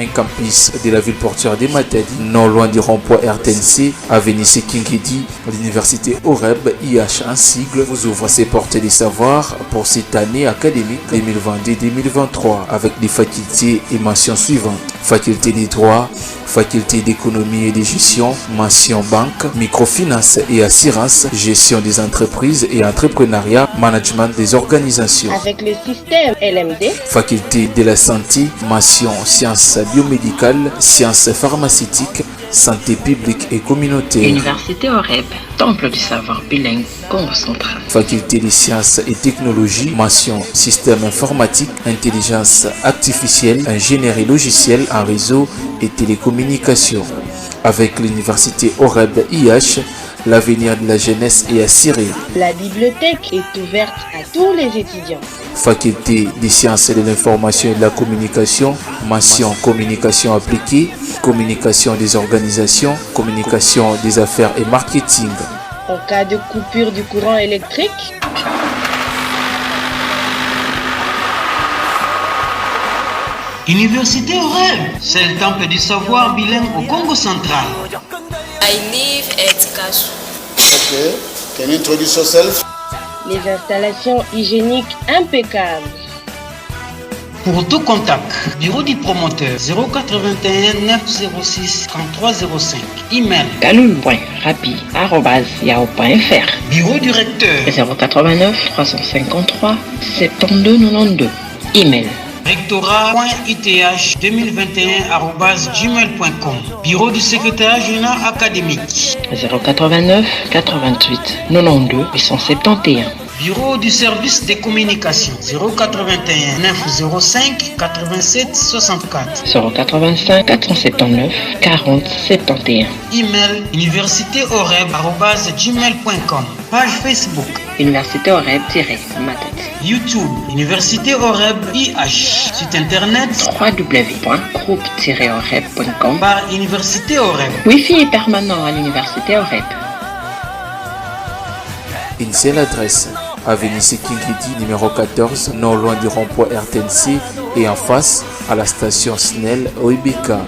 un campus de la ville portuaire de Matadi, non loin du rond-point RTNC, avenue Sekingedi. L'université OREB IH en sigle vous ouvre ses portes des savoirs pour cette année académique 2022-2023 avec des facultés et mentions suivantes: faculté des droits, faculté d'économie et de gestion, mention banque, microfinance et assurance, gestion des entreprises et entrepreneuriat, management des organisations. Avec le système LMD, faculté de la santé, mention sciences biomédicales, sciences pharmaceutiques, santé publique et communautaire. Université OREB, temple du savoir bilingue, Congo central. Faculté des sciences et technologies, mention système informatique, intelligence artificielle, ingénierie logicielle en réseau et télécommunications. Avec l'université OREB IH, l'avenir de la jeunesse est assuré. La bibliothèque est ouverte à tous les étudiants. Faculté des sciences de l'information et de la communication, mention communication appliquée, communication des organisations, communication des affaires et marketing. En cas de coupure du courant électrique, Université OREB, c'est le temple du savoir bilingue au Congo central. I live at Kasu. Okay, can you introduce yourself? les installations hygiéniques impeccables. Pour tout contact, bureau du promoteur 081 906 3305. Email kaloun.rapi@yahoo.fr. Bureau du recteur 089 353 72 92. Email rectorat.ith2021@gmail.com. Bureau du secrétaire général académique 089 88 92 871. Bureau du service des communications 081 905 87 64. 085 479 40 71. Email universitéoreb@gmail.com. Page Facebook Université OREB-Matadi. YouTube Université OREB IH. Site internet www.groupe-oreb.com. par Université OREB. Wi-Fi est permanent à l'Université OREB. Une seule adresse, avenue Sekingedi, numéro 14, non loin du rond-point RTNC et en face à la station SNEL Oibeka.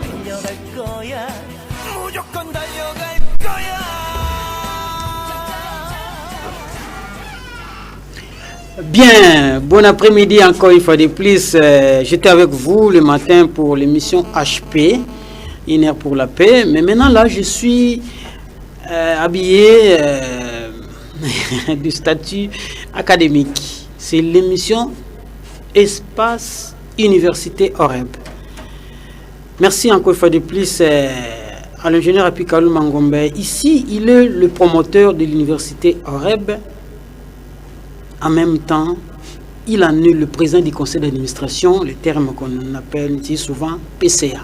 Bien, bon après-midi encore une fois de plus. J'étais avec vous le matin pour l'émission HP, Une heure pour la paix. Mais maintenant là, je suis habillé du statut académique. C'est l'émission Espace Université OREB. Merci encore une fois de plus à l'ingénieur Apikalou Mangombe. Ici, il est le promoteur de l'université OREB. En même temps, il en est le président du conseil d'administration, le terme qu'on appelle souvent PCA.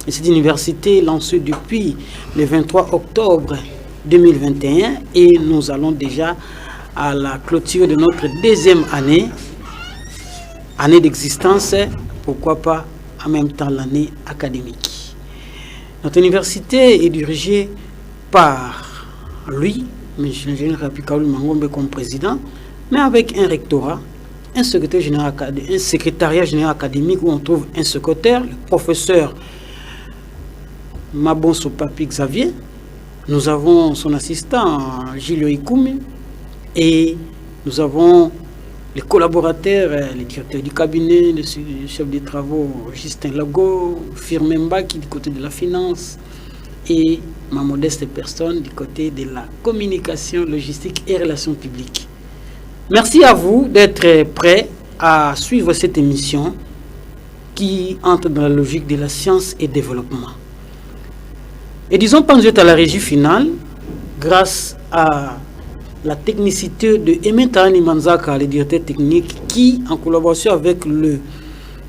Et cette université est lancée depuis le 23 octobre 2021 et nous allons déjà à la clôture de notre deuxième année d'existence, pourquoi pas en même temps l'année académique. Notre université est dirigée par lui, M. l'ingénieur Apikalou Mangombe comme président, mais avec un rectorat, un secrétariat général académique où on trouve un secrétaire, le professeur Mabonso Papi Xavier. Nous avons son assistant Gilio Ikoumi et nous avons les collaborateurs, les directeurs du cabinet, le chef des travaux Justin Lago, Firmemba qui du côté de la finance et ma modeste personne du côté de la communication, logistique et relations publiques. Merci à vous d'être prêts à suivre cette émission qui entre dans la logique de la science et développement. Et disons pas nous êtes à la régie finale grâce à la technicité de Emetani Manzaka, le directeur technique, qui en collaboration avec le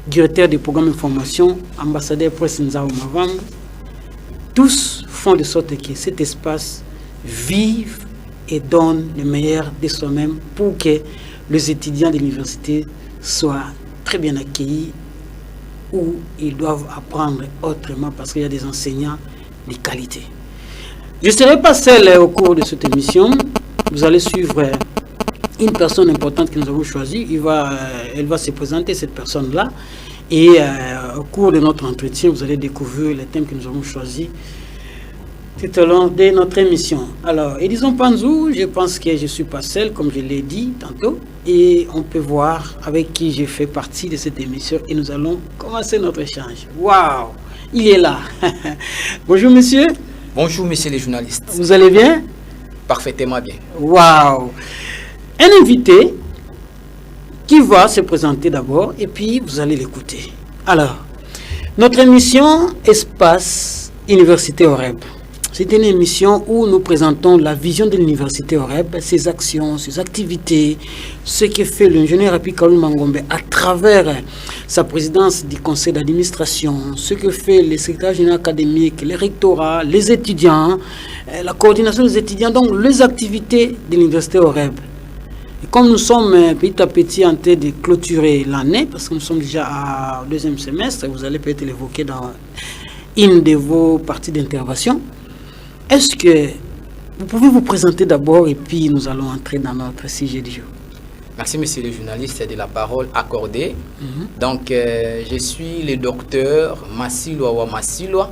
directeur des programmes d'information, ambassadeur Presse Nzao Mavam, tous font de sorte que cet espace vive et donne le meilleur de soi-même pour que les étudiants de l'université soient très bien accueillis où ils doivent apprendre autrement parce qu'il y a des enseignants de qualité. Je ne serai pas seul au cours de cette émission. Vous allez suivre une personne importante que nous avons choisie. Elle va se présenter, cette personne-là. Et au cours de notre entretien, vous allez découvrir les thèmes que nous avons choisis tout au long de notre émission. Alors, Edison Panzou, je pense que je ne suis pas seul, comme je l'ai dit tantôt, et on peut voir avec qui j'ai fait partie de cette émission, et nous allons commencer notre échange. Waouh, il est là. Bonjour monsieur. Bonjour messieurs les journalistes. Vous allez bien? Parfaitement bien. Waouh. Un invité qui va se présenter d'abord, et puis vous allez l'écouter. Alors, notre émission Espace Université OREB. C'est une émission où nous présentons la vision de l'Université OREB, ses actions, ses activités, ce que fait l'ingénieur Apikalu Mangombe à travers sa présidence du conseil d'administration, ce que fait le secrétaire général académique, les rectorats, les étudiants, la coordination des étudiants, donc les activités de l'Université OREB. Et comme nous sommes petit à petit en train de clôturer l'année, parce que nous sommes déjà au deuxième semestre, vous allez peut-être l'évoquer dans une de vos parties d'intervention. Est-ce que vous pouvez vous présenter d'abord et puis nous allons entrer dans notre sujet du jour? Merci monsieur le journaliste de la parole accordée. Donc je suis le docteur Massilwa Massilwa.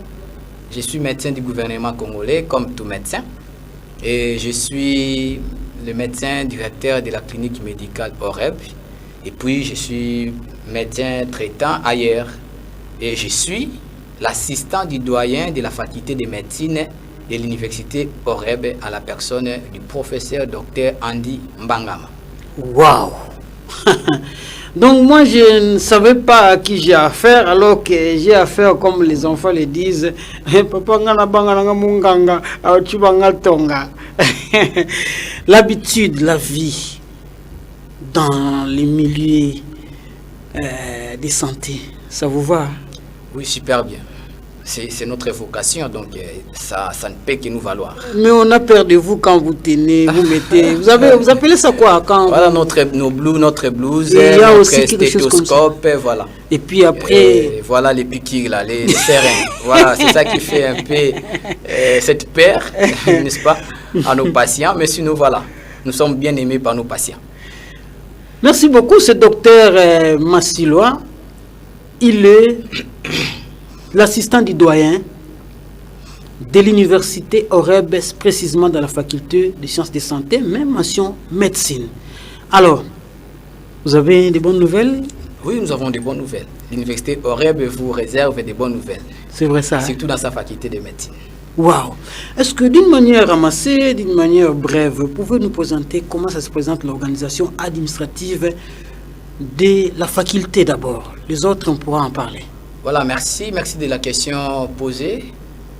Je suis médecin du gouvernement congolais comme tout médecin. Et je suis le médecin directeur de la clinique médicale OREB. Et puis je suis médecin traitant ailleurs. Et je suis l'assistant du doyen de la faculté de médecine de l'université OREB à la personne du professeur docteur Andy Mbangama. Waouh. Donc moi je ne savais pas à qui j'ai affaire, alors que j'ai affaire, comme les enfants le disent, papa ngana bangana munganga chubanga tonga. L'habitude, la vie dans les milieux de santé, ça vous va? Oui, super bien. C'est notre vocation, donc ça ne peut que nous valoir. Mais on a peur de vous quand vous tenez, vous mettez... Vous appelez ça quoi quand voilà notre blouse, notre stéthoscope, voilà. Et puis après... voilà les piqûres, là, les seringues. Voilà, c'est ça qui fait un peu cette peur, n'est-ce pas, à nos patients. Mais sinon, voilà, nous sommes bien aimés par nos patients. Merci beaucoup, ce docteur Massilwa. Il est... l'assistant du doyen de l'université OREB, précisément dans la faculté de sciences de santé, même mention médecine. Alors, vous avez des bonnes nouvelles? Oui, nous avons des bonnes nouvelles. L'université OREB vous réserve des bonnes nouvelles. C'est vrai ça? Surtout dans sa faculté de médecine. Waouh! Est-ce que d'une manière ramassée, d'une manière brève, vous pouvez nous présenter comment ça se présente l'organisation administrative de la faculté d'abord? Les autres, on pourra en parler. Voilà, merci de la question posée.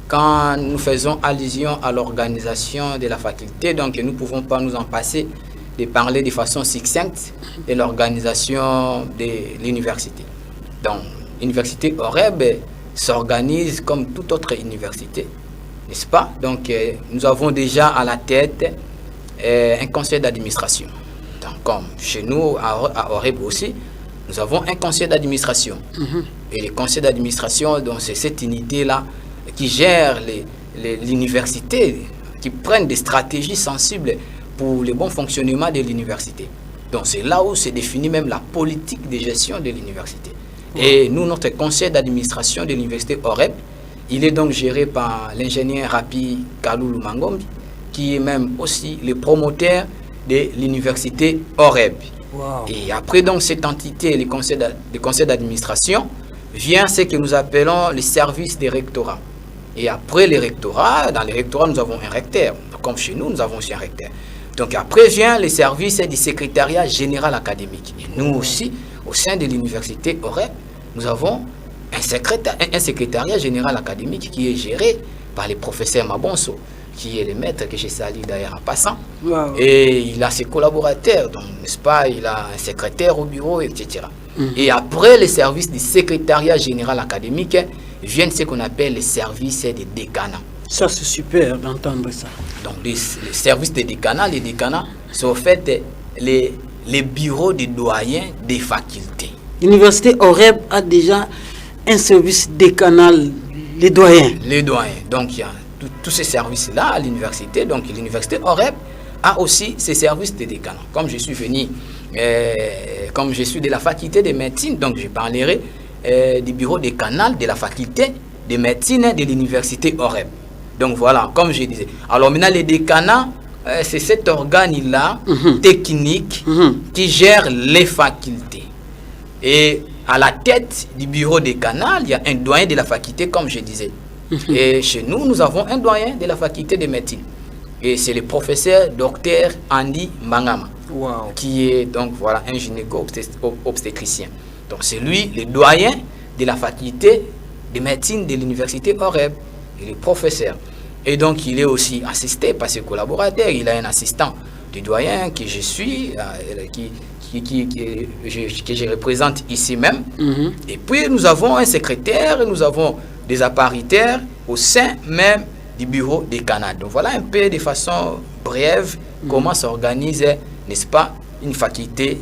Quand nous faisons allusion à l'organisation de la faculté, donc nous ne pouvons pas nous en passer de parler de façon succincte de l'organisation de l'université. Donc, l'université OREB s'organise comme toute autre université, n'est-ce pas? Donc, nous avons déjà à la tête un conseil d'administration. Donc, comme chez nous, à OREB aussi, nous avons un conseil d'administration. Et le conseil d'administration, c'est cette unité-là qui gère l'université, qui prennent des stratégies sensibles pour le bon fonctionnement de l'université. Donc c'est là où se définit même la politique de gestion de l'université. Et nous, notre conseil d'administration de l'université OREB, il est donc géré par l'ingénieur Rapi Kalulu Mangombe, qui est même aussi le promoteur de l'université OREB. Wow. Et après donc cette entité, le conseil d'administration, vient ce que nous appelons les services des rectorats. Et après les rectorats, dans les rectorats, nous avons un recteur. Comme chez nous, nous avons aussi un recteur. Donc après vient les services du secrétariat général académique. Et nous aussi, au sein de l'université OREB, nous avons un secrétariat général académique qui est géré par le professeur Mabonso, qui est le maître que j'ai sali d'ailleurs en passant. Wow. Et il a ses collaborateurs, donc n'est-ce pas, il a un secrétaire au bureau, etc. Et après les services du secrétariat général académique, viennent ce qu'on appelle les services des décanats. Ça, c'est super d'entendre ça. Donc, les services des décanats, les décanats sont en fait les bureaux des doyens des facultés. L'université OREB a déjà un service décanal, les doyens. Les doyens. Donc, il y a tous ces services-là à l'université. Donc, l'université OREB a aussi ses services de décanat. Comme je suis venu, comme je suis de la faculté de médecine, donc je parlerai du bureau décanal de la faculté de médecine de l'université OREB. Donc voilà, comme je disais. Alors maintenant, le décanat, c'est cet organe-là, technique, qui gère les facultés. Et à la tête du bureau décanal, il y a un doyen de la faculté, comme je disais. Et chez nous, nous avons un doyen de la faculté de médecine. Et c'est le professeur Dr Andy Mangama, qui est donc voilà un gynéco-obstétricien. Donc c'est lui le doyen de la faculté de médecine de l'université OREB. Il est professeur. Et donc il est aussi assisté par ses collaborateurs. Il a un assistant du doyen que je suis, que je représente ici même. Et puis nous avons un secrétaire, nous avons des apparitaires au sein même du bureau des Canades. Donc voilà un peu de façon brève comment s'organise, n'est-ce pas, une faculté,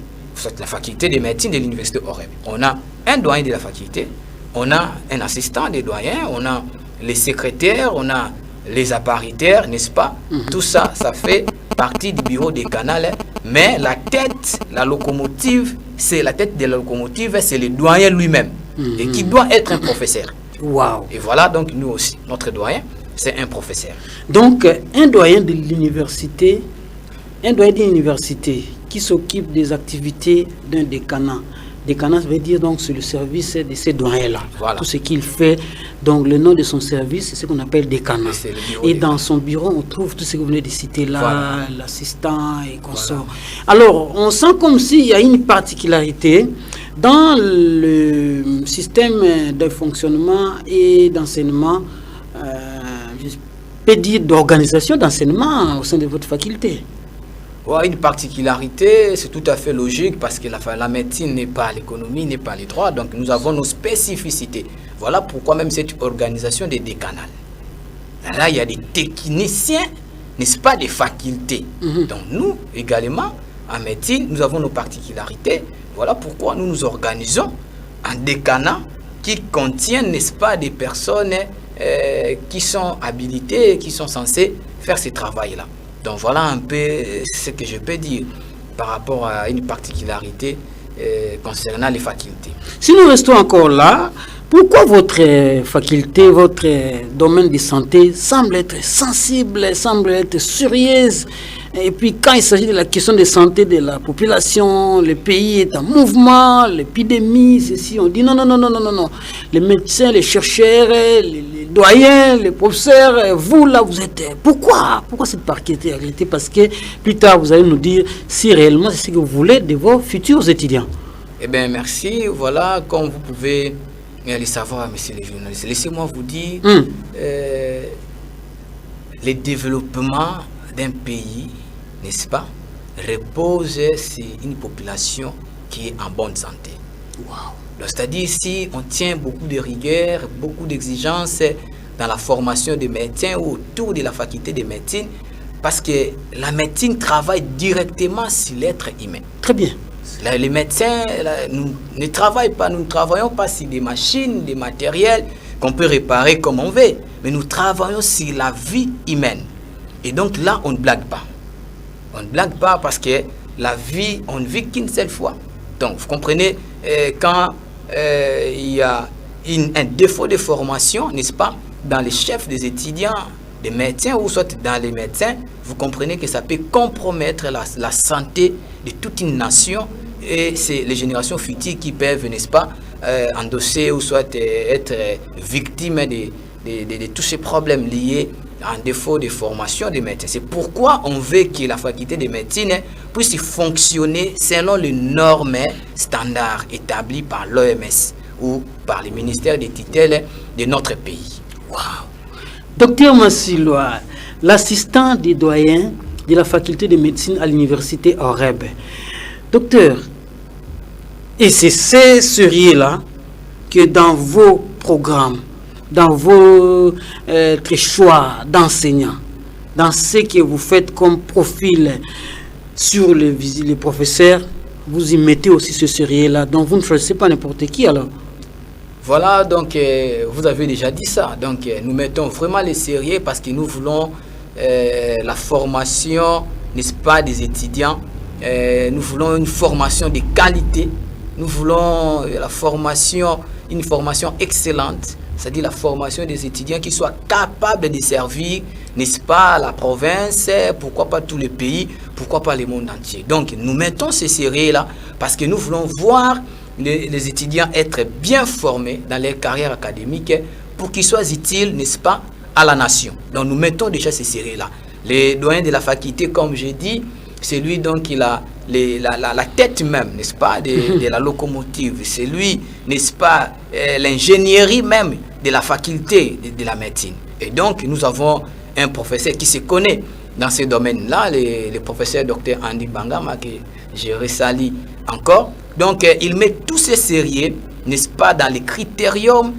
la faculté de médecine de l'université OREB. On a un doyen de la faculté, on a un assistant des doyens, on a les secrétaires, on a les apparitaires, n'est-ce pas? Tout ça, ça fait partie du bureau des Canales. Mais la tête, la locomotive, c'est la tête de la locomotive, c'est le doyen lui-même, et qui doit être un professeur. Et voilà, donc nous aussi, notre doyen, c'est un professeur. Donc, un doyen de l'université, qui s'occupe des activités d'un décanat. Décanat, ça veut dire donc c'est le service de ces doyens-là. Tout ce qu'il fait, donc le nom de son service, c'est ce qu'on appelle décanat. Et dans son bureau, on trouve tout ce que vous venez de citer là, l'assistant et consorts. Alors, on sent comme s'il y a une particularité dans le système de fonctionnement et d'enseignement, je peux dire d'organisation d'enseignement au sein de votre faculté. Une particularité, c'est tout à fait logique parce que la médecine n'est pas l'économie, n'est pas les droits, donc nous avons nos spécificités. Voilà pourquoi même cette organisation des décanales. Là, il y a des techniciens, n'est-ce pas, des facultés. Donc nous, également, en médecine, nous avons nos particularités. Voilà pourquoi nous nous organisons en décanat qui contient, n'est-ce pas, des personnes qui sont habilitées, qui sont censées faire ce travail-là. Donc voilà un peu ce que je peux dire par rapport à une particularité concernant les facultés. Si nous restons encore là, pourquoi votre faculté, votre domaine de santé semble être sensible, semble être sérieuse? Et puis quand il s'agit de la question de santé de la population, le pays est en mouvement, l'épidémie, ceci, on dit non. Les médecins, les chercheurs, les doyens, les professeurs, vous là, vous êtes... Pourquoi cette particularité? Parce que plus tard, vous allez nous dire si réellement c'est ce que vous voulez de vos futurs étudiants. Eh bien, merci. Voilà, comme vous pouvez le savoir, messieurs les journalistes, laissez-moi vous dire, le développement d'un pays, n'est-ce pas, repose sur une population qui est en bonne santé. C'est-à-dire si on tient beaucoup de rigueur, beaucoup d'exigences dans la formation des médecins ou autour de la faculté de médecine, parce que la médecine travaille directement sur l'être humain. Très bien. Les médecins, nous ne travaillons pas, nous ne travaillons pas sur des machines, des matériels qu'on peut réparer comme on veut, mais nous travaillons sur la vie humaine. Et donc là, on ne blague pas. On ne blague pas parce que la vie, on ne vit qu'une seule fois. Donc, vous comprenez, quand il y a un défaut de formation, n'est-ce pas, dans les chefs des étudiants, des médecins ou soit dans les médecins, vous comprenez que ça peut compromettre la santé de toute une nation et c'est les générations futures qui peuvent, n'est-ce pas, endosser ou soit être victimes de tous ces problèmes liés à un défaut de formation des médecins. C'est pourquoi on veut que la faculté de médecine puisse fonctionner selon les normes standards établies par l'OMS ou par les ministères des tutelles de notre pays. Docteur Massiloa, l'assistant des doyens de la faculté de médecine à l'université OREB. Docteur, et c'est ces sérieux-là que dans vos programmes, dans vos choix d'enseignants, dans ce que vous faites comme profil sur les professeurs, vous y mettez aussi ce sérieux-là. Donc vous ne choisissez pas n'importe qui alors. Voilà, donc vous avez déjà dit ça. Donc nous mettons vraiment les sérieux parce que nous voulons la formation, n'est-ce pas, des étudiants. Nous voulons une formation de qualité Nous voulons la formation, une formation excellente, c'est-à-dire la formation des étudiants qui soient capables de servir, n'est-ce pas, la province, pourquoi pas tous les pays, pourquoi pas le monde entier. Donc, nous mettons ces séries-là parce que nous voulons voir les étudiants être bien formés dans leur carrière académique pour qu'ils soient utiles, n'est-ce pas, à la nation. Donc, nous mettons déjà ces séries-là. Les doyens de la faculté, comme j'ai dit, c'est lui donc qui a la tête même, n'est-ce pas, de la locomotive. C'est lui, n'est-ce pas, l'ingénierie même de la faculté de la médecine. Et donc, nous avons un professeur qui se connaît dans ce domaine-là, le professeur Dr Andy Bangama, que je resalie encore. Donc, il met tous ces sérieux, n'est-ce pas, dans les critériums